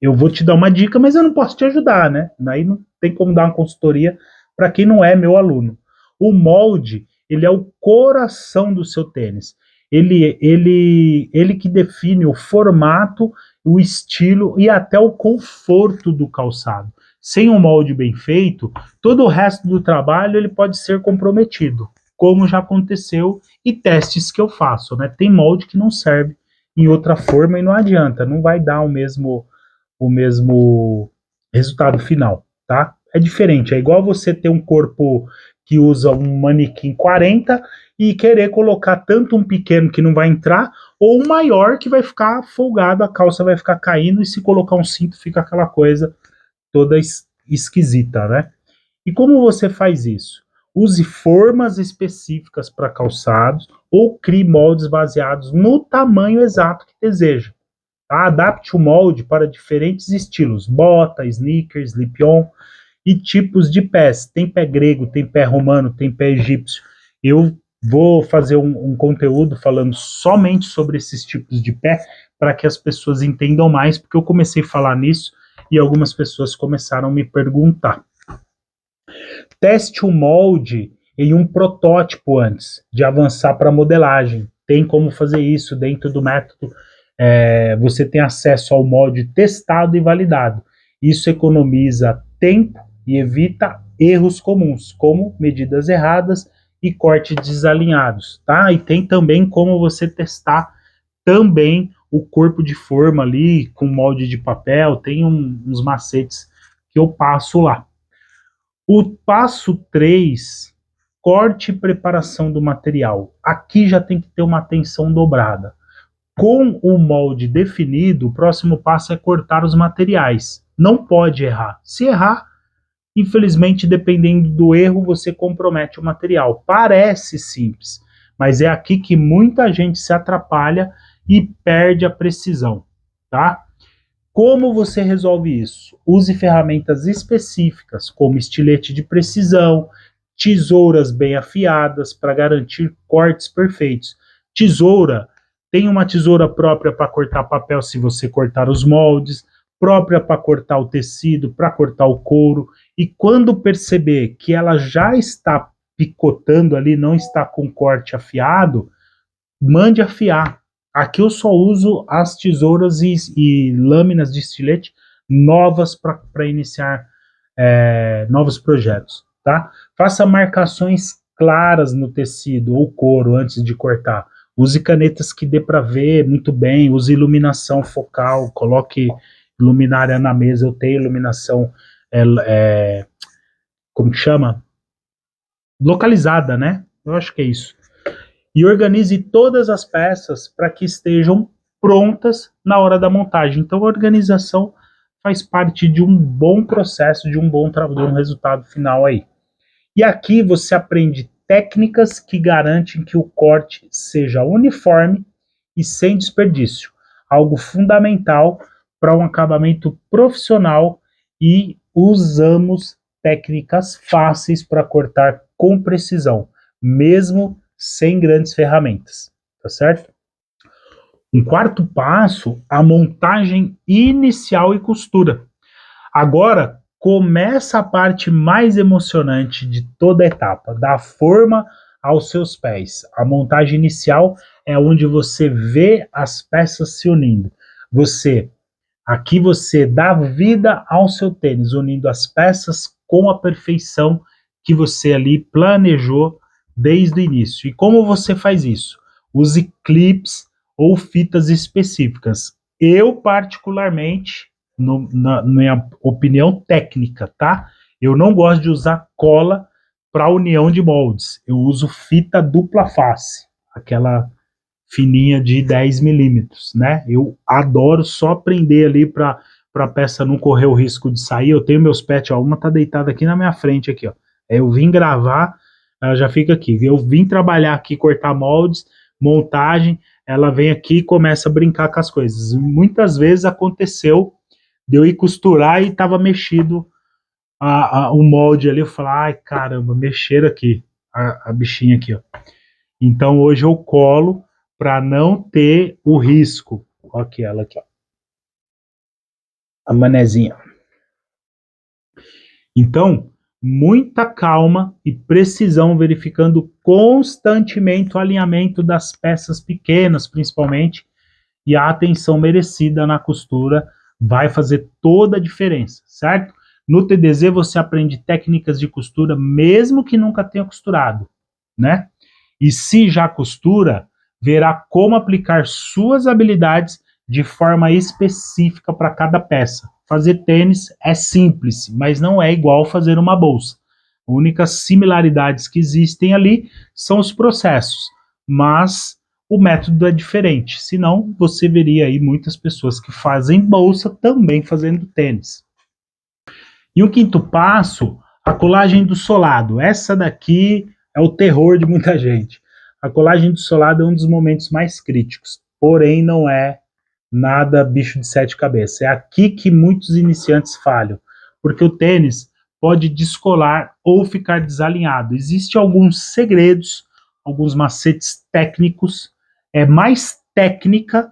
eu vou te dar uma dica, mas eu não posso te ajudar, né? Aí não tem como dar uma consultoria para quem não é meu aluno. O molde, ele é o coração do seu tênis. Ele que define o formato, o estilo e até o conforto do calçado. Sem um molde bem feito, todo o resto do trabalho ele pode ser comprometido, como já aconteceu e testes que eu faço, né? Tem molde que não serve em outra forma e não adianta, não vai dar o mesmo resultado final, tá? É diferente, é igual você ter um corpo que usa um manequim 40 e querer colocar tanto um pequeno que não vai entrar ou um maior que vai ficar folgado, a calça vai ficar caindo e se colocar um cinto fica aquela coisa toda esquisita, né? E como você faz isso? Use formas específicas para calçados ou crie moldes baseados no tamanho exato que deseja. Tá? Adapte o molde para diferentes estilos, bota, sneakers, slip-on e tipos de pés. Tem pé grego, tem pé romano, tem pé egípcio. Eu vou fazer um conteúdo falando somente sobre esses tipos de pé para que as pessoas entendam mais, porque eu comecei a falar nisso e algumas pessoas começaram a me perguntar. Teste o molde em um protótipo antes de avançar para a modelagem. Tem como fazer isso dentro do método. Você tem acesso ao molde testado e validado. Isso economiza tempo e evita erros comuns, como medidas erradas e cortes desalinhados, tá? E tem também como você testar também o corpo de forma ali com molde de papel, tem uns macetes que eu passo lá. O passo 3, corte e preparação do material. Aqui já tem que ter uma atenção dobrada. Com o molde definido, o próximo passo é cortar os materiais. Não pode errar. Se errar, infelizmente, dependendo do erro, você compromete o material. Parece simples, mas é aqui que muita gente se atrapalha e perde a precisão, tá? Como você resolve isso? Use ferramentas específicas, como estilete de precisão, tesouras bem afiadas para garantir cortes perfeitos. Tesoura, tem uma tesoura própria para cortar papel se você cortar os moldes, própria para cortar o tecido, para cortar o couro. E quando perceber que ela já está picotando ali, não está com corte afiado, mande afiar. Aqui eu só uso as tesouras e lâminas de estilete novas para iniciar novos projetos, tá? Faça marcações claras no tecido ou couro antes de cortar. Use canetas que dê para ver muito bem, use iluminação focal, coloque luminária na mesa. Eu tenho iluminação, como que chama? Localizada, né? Eu acho que é isso. E organize todas as peças para que estejam prontas na hora da montagem. Então, a organização faz parte de um bom processo, de um bom trabalho, de um resultado final aí. E aqui você aprende técnicas que garantem que o corte seja uniforme e sem desperdício, algo fundamental para um acabamento profissional, e usamos técnicas fáceis para cortar com precisão, mesmo sem grandes ferramentas, tá certo? Um quarto passo, a montagem inicial e costura. Agora começa a parte mais emocionante de toda a etapa, da forma aos seus pés. A montagem inicial é onde você vê as peças se unindo. Aqui você dá vida ao seu tênis, unindo as peças com a perfeição que você ali planejou desde o início. E como você faz isso? Use clips ou fitas específicas. Eu, particularmente, na minha opinião técnica, tá? Eu não gosto de usar cola para união de moldes. Eu uso fita dupla face, aquela fininha de 10 milímetros, né? Eu adoro só prender ali para a peça não correr o risco de sair. Eu tenho meus pets, ó, uma tá deitada aqui na minha frente, aqui, ó. Eu vim gravar, ela já fica aqui. Eu vim trabalhar aqui, cortar moldes, montagem, ela vem aqui e começa a brincar com as coisas. Muitas vezes aconteceu de eu ir costurar e tava mexido o molde ali. Eu falei, ai caramba, mexeram aqui, a bichinha aqui, ó. Então hoje eu colo para não ter o risco. Olha aqui ela aqui, ó. A manezinha. Então, muita calma e precisão, verificando constantemente o alinhamento das peças pequenas, principalmente, e a atenção merecida na costura vai fazer toda a diferença, certo? No TDZ você aprende técnicas de costura, mesmo que nunca tenha costurado, né? E se já costura, verá como aplicar suas habilidades de forma específica para cada peça. Fazer tênis é simples, mas não é igual fazer uma bolsa. As únicas similaridades que existem ali são os processos, mas o método é diferente. Senão, você veria aí muitas pessoas que fazem bolsa também fazendo tênis. E o quinto passo, a colagem do solado. Essa daqui é o terror de muita gente. A colagem do solado é um dos momentos mais críticos, porém não é nada bicho de sete cabeças. É aqui que muitos iniciantes falham, porque o tênis pode descolar ou ficar desalinhado. Existem alguns segredos, alguns macetes técnicos, é mais técnica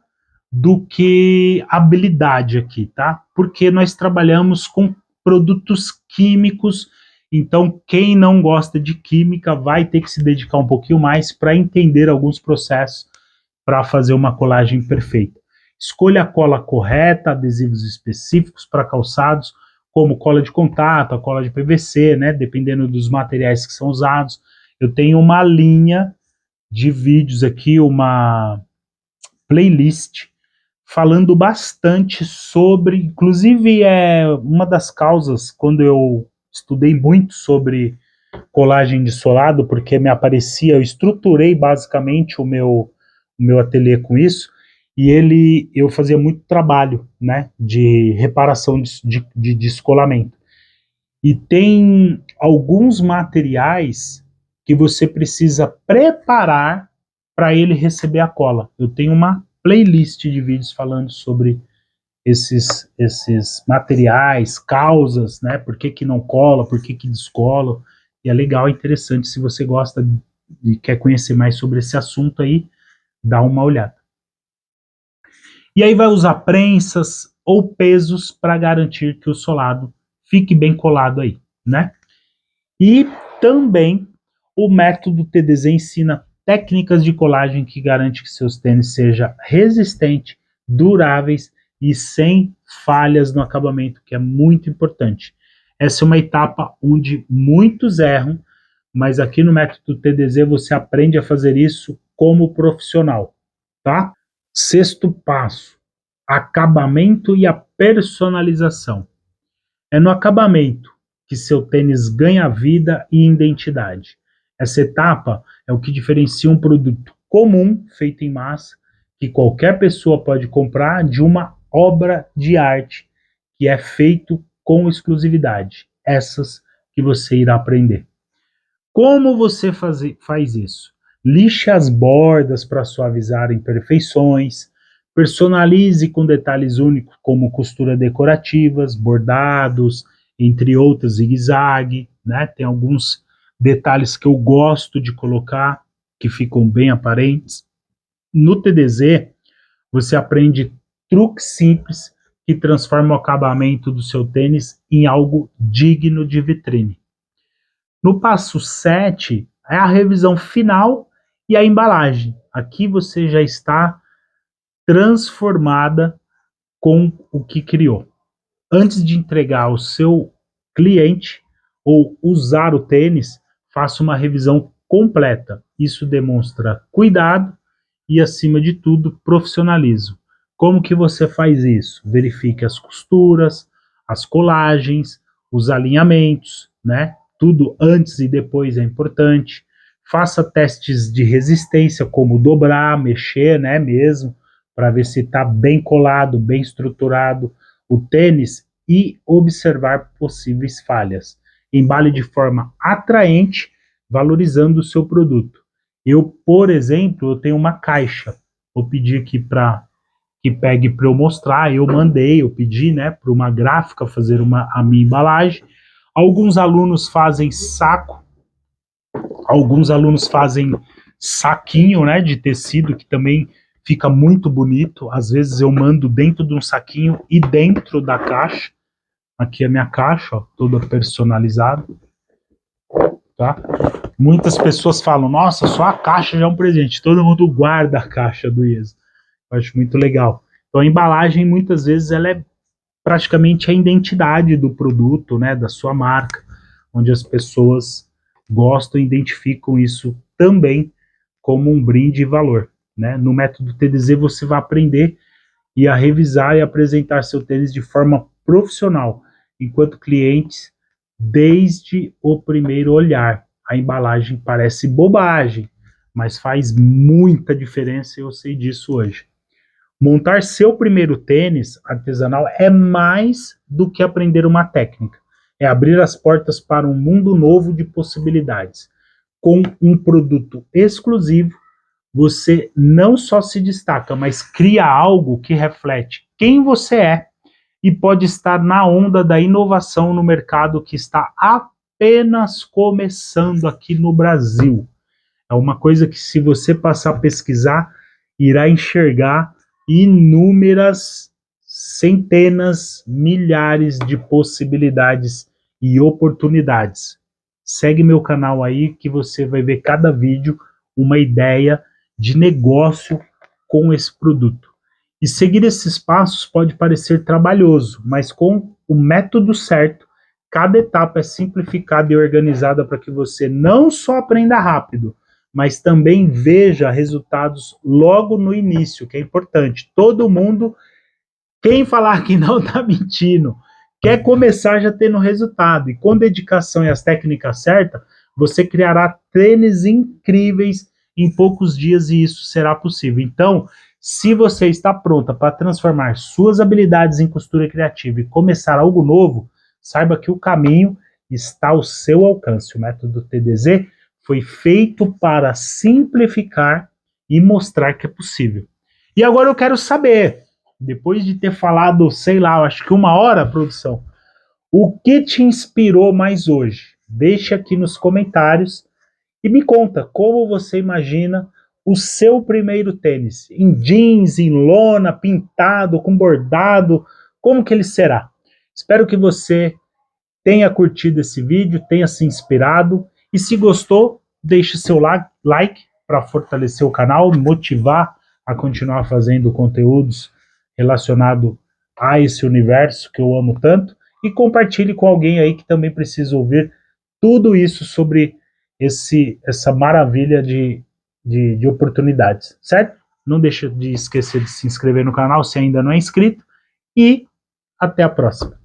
do que habilidade aqui, tá? Porque nós trabalhamos com produtos químicos, então quem não gosta de química vai ter que se dedicar um pouquinho mais para entender alguns processos para fazer uma colagem perfeita. Escolha a cola correta, adesivos específicos para calçados, como cola de contato, a cola de PVC, né, dependendo dos materiais que são usados. Eu tenho uma linha de vídeos aqui, uma playlist, falando bastante sobre, inclusive uma das causas, quando eu estudei muito sobre colagem de solado, porque me aparecia, eu estruturei basicamente o meu ateliê com isso, e eu fazia muito trabalho, né, de reparação de descolamento. E tem alguns materiais que você precisa preparar para ele receber a cola. Eu tenho uma playlist de vídeos falando sobre esses materiais, causas, né? Por que que não cola, por que que descola. E é legal, é interessante. Se você gosta e quer conhecer mais sobre esse assunto aí, dá uma olhada. E aí vai usar prensas ou pesos para garantir que o solado fique bem colado aí, né? E também o método TDZ ensina técnicas de colagem que garante que seus tênis sejam resistentes, duráveis e sem falhas no acabamento, que é muito importante. Essa é uma etapa onde muitos erram, mas aqui no método TDZ você aprende a fazer isso como profissional, tá? Sexto passo, acabamento e a personalização. É no acabamento que seu tênis ganha vida e identidade. Essa etapa é o que diferencia um produto comum, feito em massa, que qualquer pessoa pode comprar, de uma obra de arte que é feito com exclusividade. Essas que você irá aprender. Como você faz isso? Lixe as bordas para suavizar imperfeições, personalize com detalhes únicos como costura decorativas, bordados, entre outros, zigue-zague, né? Tem alguns detalhes que eu gosto de colocar, que ficam bem aparentes. No TDZ, você aprende truques simples que transformam o acabamento do seu tênis em algo digno de vitrine. No passo 7 é a revisão final e a embalagem. Aqui você já está transformada com o que criou. Antes de entregar ao seu cliente ou usar o tênis, faça uma revisão completa. Isso demonstra cuidado e, acima de tudo, profissionalismo. Como que você faz isso? Verifique as costuras, as colagens, os alinhamentos, né? Tudo antes e depois é importante. Faça testes de resistência, como dobrar, mexer, né, mesmo, para ver se está bem colado, bem estruturado o tênis e observar possíveis falhas. Embale de forma atraente, valorizando o seu produto. Eu, por exemplo, eu tenho uma caixa. Vou pedir aqui para que pegue para eu mostrar. Eu pedi, né, para uma gráfica fazer a minha embalagem. Alguns alunos fazem saco, alguns alunos fazem saquinho, né, de tecido, que também fica muito bonito. Às vezes eu mando dentro de um saquinho e dentro da caixa. Aqui é a minha caixa, ó, toda personalizada, tá? Muitas pessoas falam, nossa, só a caixa já é um presente. Todo mundo guarda a caixa do IESA. Eu acho muito legal. Então a embalagem, muitas vezes, ela é praticamente a identidade do produto, né, da sua marca, onde as pessoas gostam e identificam isso também como um brinde e valor, né? No método TDZ você vai aprender e a revisar e apresentar seu tênis de forma profissional, enquanto clientes, desde o primeiro olhar. A embalagem parece bobagem, mas faz muita diferença e eu sei disso hoje. Montar seu primeiro tênis artesanal é mais do que aprender uma técnica. É abrir as portas para um mundo novo de possibilidades. Com um produto exclusivo, você não só se destaca, mas cria algo que reflete quem você é e pode estar na onda da inovação no mercado que está apenas começando aqui no Brasil. É uma coisa que, se você passar a pesquisar, irá enxergar inúmeras, centenas, milhares de possibilidades e oportunidades. Segue meu canal aí que você vai ver cada vídeo uma ideia de negócio com esse produto. E seguir esses passos pode parecer trabalhoso, mas com o método certo, cada etapa é simplificada e organizada para que você não só aprenda rápido, mas também veja resultados logo no início, que é importante. Todo mundo, quem falar que não está mentindo, quer começar já tendo resultado. E com dedicação e as técnicas certas, você criará tênis incríveis em poucos dias e isso será possível. Então, se você está pronta para transformar suas habilidades em costura criativa e começar algo novo, saiba que o caminho está ao seu alcance. O método TDZ foi feito para simplificar e mostrar que é possível. E agora eu quero saber, depois de ter falado, sei lá, eu acho que 1 hora, produção, o que te inspirou mais hoje? Deixe aqui nos comentários e me conta como você imagina o seu primeiro tênis. Em jeans, em lona, pintado, com bordado, como que ele será? Espero que você tenha curtido esse vídeo, tenha se inspirado. E se gostou, deixe seu like para fortalecer o canal, me motivar a continuar fazendo conteúdos relacionados a esse universo que eu amo tanto. E compartilhe com alguém aí que também precisa ouvir tudo isso sobre essa maravilha de oportunidades, certo? Não deixa de esquecer de se inscrever no canal se ainda não é inscrito. E até a próxima.